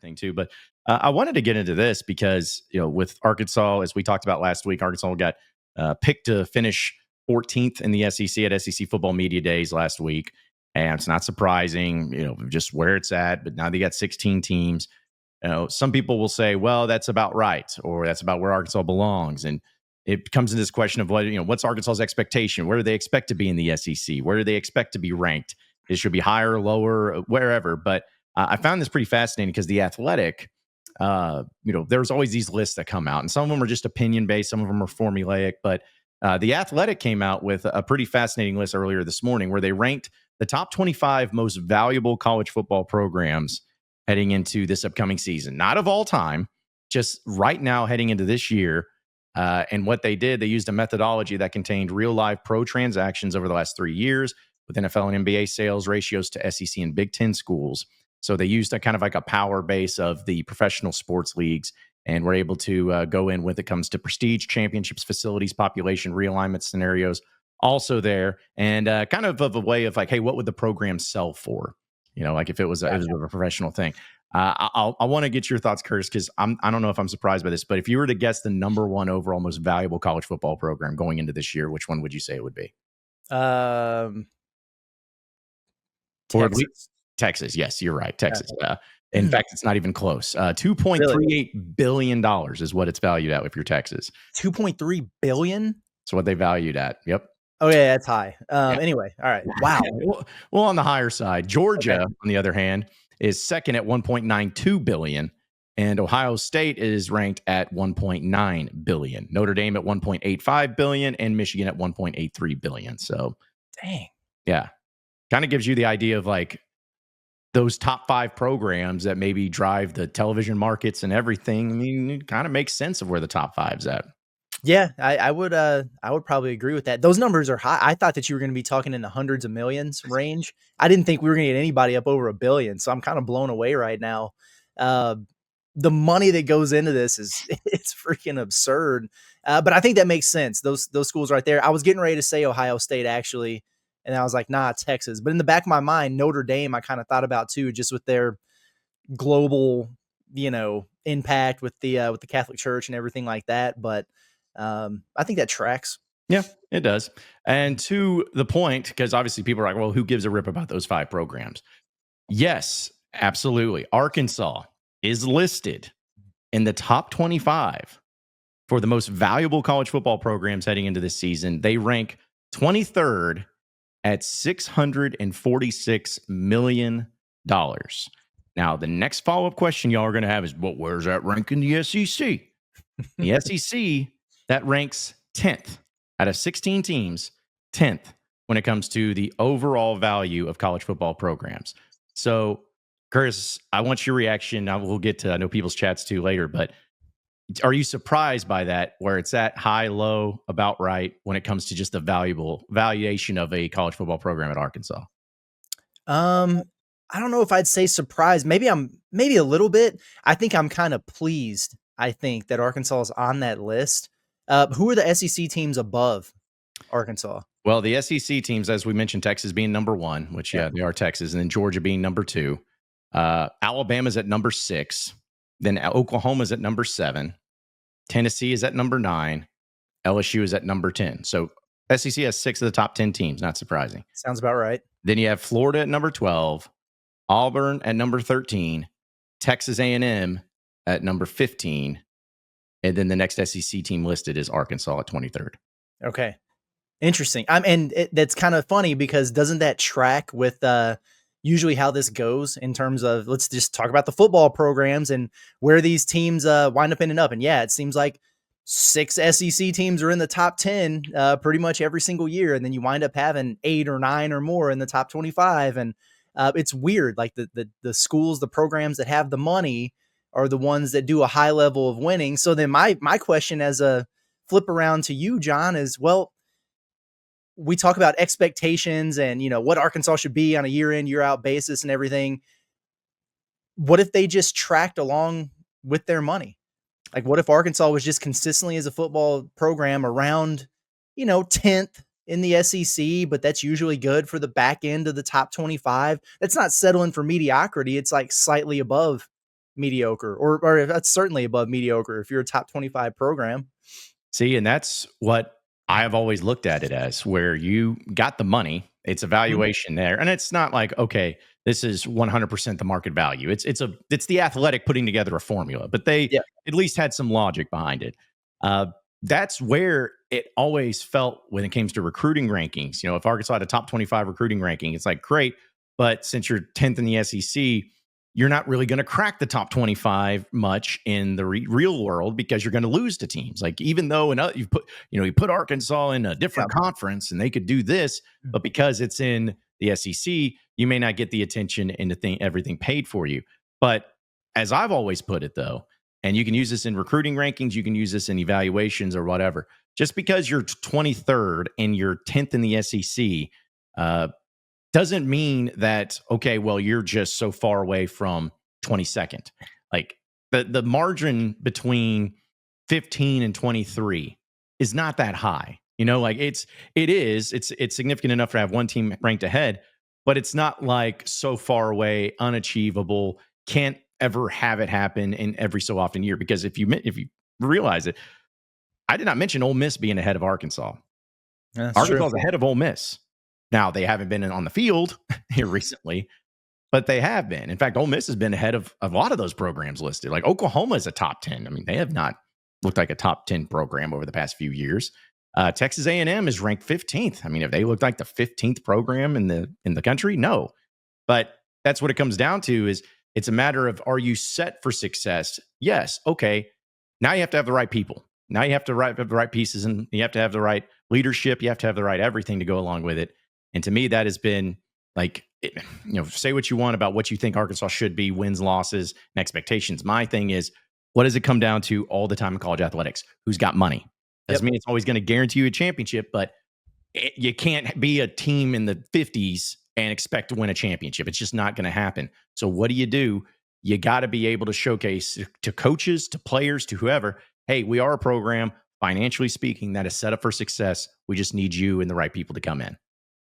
everything too. But I wanted to get into this because, with Arkansas, as we talked about last week, Arkansas got picked to finish 14th in the SEC at SEC Football Media Days last week. And it's not surprising, just where it's at. But now they got 16 teams. Some people will say, well, that's about right, or that's about where Arkansas belongs. And it comes into this question of what's Arkansas's expectation? Where do they expect to be in the SEC? Where do they expect to be ranked? It should be higher, lower, wherever. But I found this pretty fascinating because The Athletic, there's always these lists that come out, and some of them are just opinion based, some of them are formulaic. But The Athletic came out with a pretty fascinating list earlier this morning where they ranked the top 25 most valuable college football programs heading into this upcoming season. Not of all time, just right now heading into this year. And what they did, they used a methodology that contained real live pro transactions over the last 3 years with NFL and NBA sales ratios to SEC and Big Ten schools. So they used a kind of like a power base of the professional sports leagues and were able to go in when it comes to prestige, championships, facilities, population, realignment scenarios also there. And kind of a way of like, hey, what would the program sell for? Like if it was a professional thing. I want to get your thoughts, Curtis, because I don't know if I'm surprised by this, but if you were to guess the number one overall most valuable college football program going into this year, which one would you say it would be? Texas. Texas. Yes, you're right. Texas. In fact, it's not even close. $2.38 billion is what it's valued at if you're Texas. $2.3 billion? That's what they valued at. Yep. Oh, yeah, that's high. Anyway, all right. Wow. Well, on the higher side, Georgia, on the other hand, is second at $1.92 billion, and Ohio State is ranked at $1.9 billion. Notre Dame at $1.85 billion, and Michigan at $1.83 billion. So, dang. Yeah. Kind of gives you the idea of like those top 5 programs that maybe drive the television markets and everything. I mean, it kind of makes sense of where the top 5's at. Yeah, I would probably agree with that. Those numbers are high. I thought that you were going to be talking in the hundreds of millions range. I didn't think we were going to get anybody up over $1 billion. So I'm kind of blown away right now. The money that goes into this it's freaking absurd. But I think that makes sense. Those schools right there. I was getting ready to say Ohio State actually, and I was like, nah, Texas. But in the back of my mind, Notre Dame, I kind of thought about too, just with their global, impact with the Catholic Church and everything like that. But I think that tracks. Yeah, it does. And to the point, because obviously people are like, well, who gives a rip about those 5 programs? Yes, absolutely. Arkansas is listed in the top 25 for the most valuable college football programs heading into this season. They rank 23rd at $646 million. Now, the next follow-up question y'all are going to have is, well, where's that rank in the SEC? The SEC, that ranks 10th out of 16 teams, 10th when it comes to the overall value of college football programs. So, Curtis, I want your reaction. We'll get to, I know people's chats too later, but are you surprised by that, where it's at high, low, about right when it comes to just the valuation of a college football program at Arkansas? I don't know if I'd say surprised. Maybe a little bit. I think I'm kind of pleased. I think that Arkansas is on that list. Who are the SEC teams above Arkansas? Well, the SEC teams, as we mentioned, Texas being number 1, which, they are Texas, and then Georgia being number 2. Alabama's at number 6. Then Oklahoma's at number 7. Tennessee is at number 9. LSU is at number 10. So SEC has 6 of the top 10 teams. Not surprising. Sounds about right. Then you have Florida at number 12. Auburn at number 13. Texas A&M at number 15. And then the next SEC team listed is Arkansas at 23rd. Okay. Interesting. That's kind of funny because doesn't that track with usually how this goes in terms of, let's just talk about the football programs and where these teams wind up ending up. And yeah, it seems like 6 SEC teams are in the top 10 pretty much every single year. And then you wind up having 8 or 9 or more in the top 25. And it's weird. Like the schools, the programs that have the money are the ones that do a high level of winning. So then my question as a flip around to you, John, is, well, we talk about expectations and, what Arkansas should be on a year in, year out basis and everything. What if they just tracked along with their money? Like, what if Arkansas was just consistently as a football program around, 10th in the SEC, but that's usually good for the back end of the top 25. That's not settling for mediocrity. It's like slightly above mediocre, or that's certainly above mediocre if you're a top 25 program. See, and that's what I have always looked at it as, where you got the money, it's a Mhm. valuation there, and it's not like, okay, this is 100% the market value. It's the Athletic putting together a formula, but they Yeah. at least had some logic behind it. Uh, that's where it always felt when it came to recruiting rankings. If Arkansas had a top 25 recruiting ranking, it's like great, but since you're 10th in the SEC, you're not really going to crack the top 25 much in the real world because you're going to lose to teams. Like, even though you put Arkansas in a Yeah. different conference and they could do this, but because it's in the SEC, you may not get the attention and everything paid for you. But as I've always put it, though, and you can use this in recruiting rankings, you can use this in evaluations or whatever. Just because you're 23rd and you're 10th in the SEC, doesn't mean that, okay, well, you're just so far away from 22nd. Like, the margin between 15 and 23 is not that high. Like, it's significant enough to have one team ranked ahead, but it's not like so far away, unachievable, can't ever have it happen in every so often year. Because if you realize it, I did not mention Ole Miss being ahead of Arkansas. That's true. Arkansas is ahead of Ole Miss. Now, they haven't been on the field here recently, but they have been. In fact, Ole Miss has been ahead of a lot of those programs listed. Like, Oklahoma is a top 10. I mean, they have not looked like a top 10 program over the past few years. Texas A&M is ranked 15th. I mean, have they looked like the 15th program in the country? No. But that's what it comes down to. Is it's a matter of, are you set for success? Yes. Okay. Now you have to have the right people. Now you have to have the right pieces, and you have to have the right leadership. You have to have the right everything to go along with it. And to me, that has been like, say what you want about what you think Arkansas should be, wins, losses, and expectations. My thing is, what does it come down to all the time in college athletics? Who's got money? Doesn't mean it's always going to guarantee you a championship, but you can't be a team in the 50s and expect to win a championship. It's just not going to happen. So what do? You got to be able to showcase to coaches, to players, to whoever, hey, we are a program, financially speaking, that is set up for success. We just need you and the right people to come in.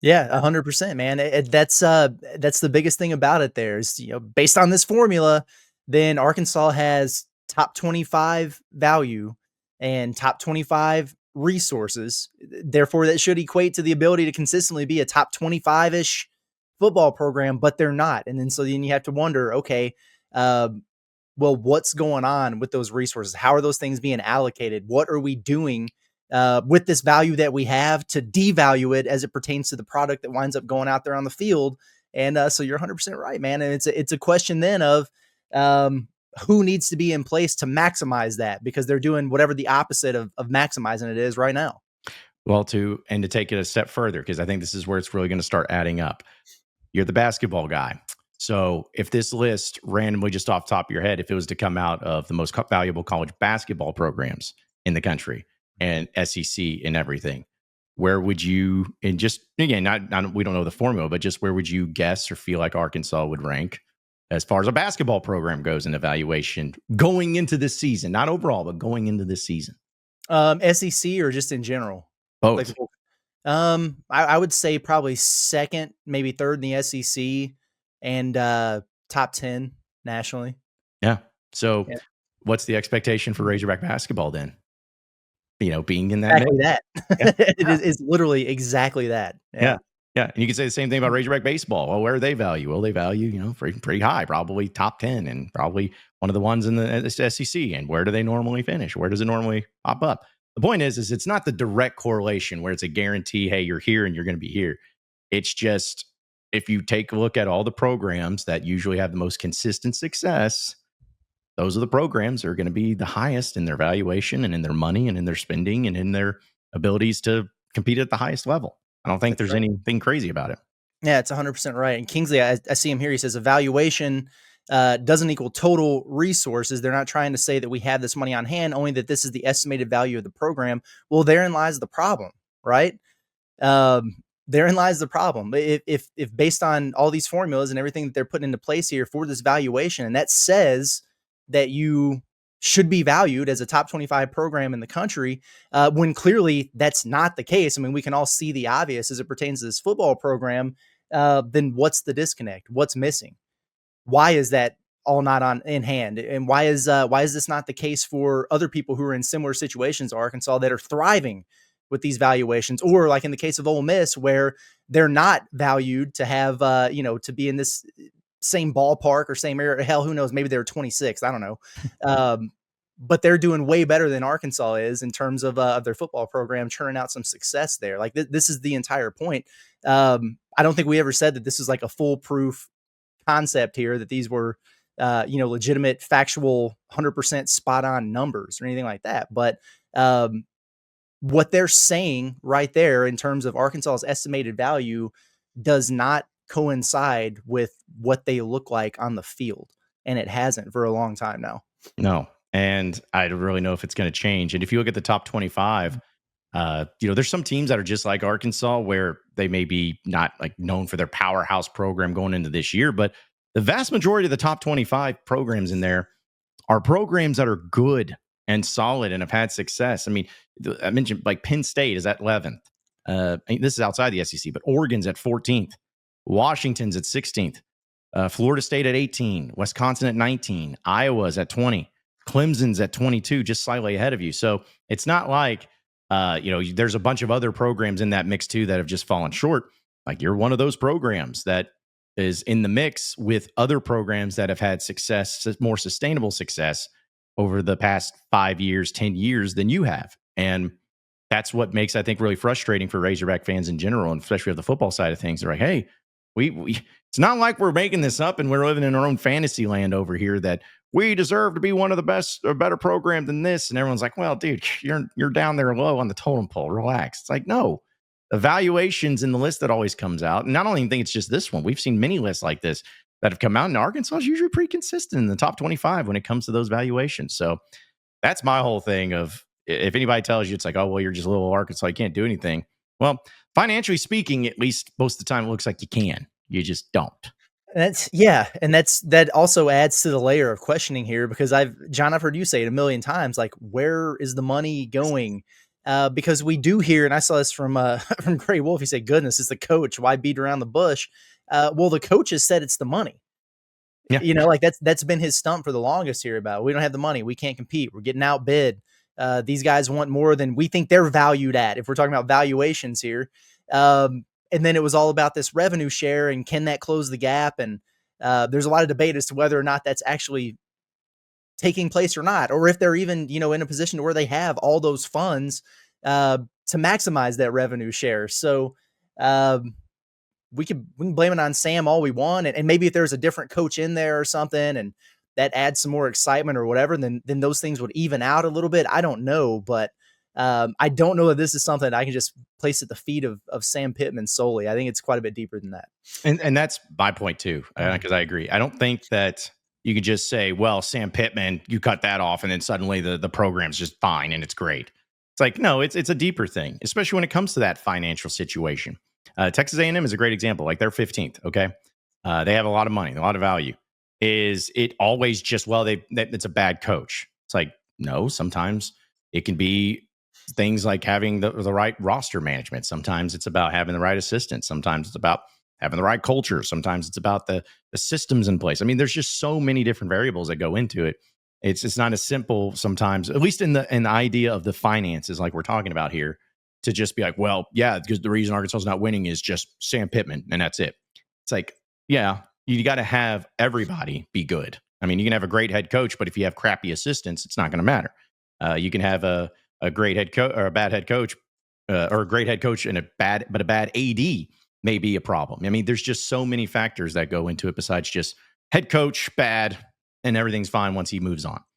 Yeah, 100%, man. That's the biggest thing about it there is, based on this formula, then Arkansas has top 25 value and top 25 resources. Therefore, that should equate to the ability to consistently be a top 25-ish football program, but they're not. And then you have to wonder, okay, uh, well, what's going on with those resources? How are those things being allocated? What are we doing with this value that we have to devalue it as it pertains to the product that winds up going out there on the field? And so you're 100% right, man. And it's a question then of who needs to be in place to maximize that, because they're doing whatever the opposite of maximizing it is right now. Well, to take it a step further, because I think this is where it's really going to start adding up. You're the basketball guy. So if this list randomly, just off the top of your head, if it was to come out of the most valuable college basketball programs in the country and SEC and everything, where would you, and just again, not we don't know the formula, but just where would you guess or feel like Arkansas would rank as far as a basketball program goes in evaluation going into this season? Not overall, but going into this season. SEC or just in general? Like, Both. I would say probably second, maybe third in the SEC, and top 10 nationally. Yeah. So Yeah. what's the expectation for Razorback basketball then? Being in that mix? Exactly that. Yeah. It's literally exactly that. Yeah. Yeah. Yeah. And you can say the same thing about Razorback baseball. Well, where are they value? Well, they value, pretty high, probably top 10, and probably one of the ones in the SEC. And where do they normally finish? Where does it normally pop up? The point is it's not the direct correlation where it's a guarantee, hey, you're here and you're going to be here. It's just, if you take a look at all the programs that usually have the most consistent success, those are the programs that are going to be the highest in their valuation and in their money and in their spending and in their abilities to compete at the highest level. I don't think That's there's right. anything crazy about it. Yeah, it's 100% right. And Kingsley, I see him here. He says evaluation doesn't equal total resources. They're not trying to say that we have this money on hand, only that this is the estimated value of the program. Well, therein lies the problem, right? Therein lies the problem. If based on all these formulas and everything that they're putting into place here for this valuation, and that says that you should be valued as a top 25 program in the country, when clearly that's not the case. I mean, we can all see the obvious as it pertains to this football program. Then what's the disconnect? What's missing? Why is that all not on in hand. And why is this not the case for other people who are in similar situations to Arkansas that are thriving with these valuations, or like in the case of Ole Miss, where they're not valued to have to be in this same ballpark or same area? Hell, who knows? Maybe they're 26. I don't know. But they're doing way better than Arkansas is in terms of their football program, churning out some success there. Like this is the entire point. I don't think we ever said that this is like a foolproof concept here, that these were, legitimate, factual, 100% spot on numbers or anything like that. But what they're saying right there in terms of Arkansas's estimated value does not coincide with what they look like on the field. And it hasn't for a long time now. No. And I don't really know if it's going to change. And if you look at the top 25, there's some teams that are just like Arkansas where they may be not like known for their powerhouse program going into this year, but the vast majority of the top 25 programs in there are programs that are good and solid and have had success. I mean, I mentioned like Penn State is at 11th. This is outside the SEC, but Oregon's at 14th. Washington's at 16th. Florida State at 18. Wisconsin at 19. Iowa's at 20. Clemson's at 22, just slightly ahead of you. So it's not like, there's a bunch of other programs in that mix too that have just fallen short. Like you're one of those programs that is in the mix with other programs that have had success, more sustainable success over the past 5 years, 10 years than you have. And that's what makes, I think, really frustrating for Razorback fans in general, and especially of the football side of things. They're like, hey, we it's not like we're making this up and we're living in our own fantasy land over here that we deserve to be one of the best or better program than this. And everyone's like, well, dude, you're down there low on the totem pole. Relax. It's like, no, evaluations in the list that always comes out. And I don't even think it's just this one. We've seen many lists like this that have come out, and Arkansas is usually pretty consistent in the top 25 when it comes to those valuations. So that's my whole thing of, if anybody tells you it's like, oh, well, you're just a little Arkansas, you can't do anything. Well, financially speaking, at least most of the time, it looks like you can. You just don't. And that also adds to the layer of questioning here, because I've heard you say it a million times, like, where is the money going? Because we do hear, and I saw this from from Gray Wolf. He said, "Goodness, it's the coach. Why beat around the bush?" Well, the coach has said it's the money. Yeah. Like that's been his stump for the longest here about, we don't have the money. We can't compete. We're getting outbid. These guys want more than we think they're valued at, if we're talking about valuations here. And then it was all about this revenue share and can that close the gap? And there's a lot of debate as to whether or not that's actually taking place or not, or if they're even, in a position to where they have all those funds to maximize that revenue share. So we can blame it on Sam all we want. And maybe if there's a different coach in there or something, and that adds some more excitement or whatever, then those things would even out a little bit. I don't know, but I don't know that this is something that I can just place at the feet of Sam Pittman solely. I think it's quite a bit deeper than that. And that's my point too, because I agree. I don't think that you could just say, well, Sam Pittman, you cut that off, and then suddenly the program's just fine and it's great. It's like, no, it's a deeper thing, especially when it comes to that financial situation. Texas A&M is a great example. Like, they're 15th, okay? They have a lot of money, a lot of value. Is it always just, well, it's a bad coach? It's like, no, sometimes it can be things like having the right roster management. Sometimes it's about having the right assistants. Sometimes it's about having the right culture. Sometimes it's about the systems in place. I mean, there's just so many different variables that go into it. It's not as simple sometimes, at least in the idea of the finances, like we're talking about here, to just be like, well, yeah, because the reason Arkansas is not winning is just Sam Pittman, and that's it. It's like, yeah, you got to have everybody be good. I mean, you can have a great head coach, but if you have crappy assistants, it's not going to matter. You can have a great head coach or a bad head coach, or a great head coach and a bad AD may be a problem. I mean, there's just so many factors that go into it besides just head coach bad and everything's fine once he moves on.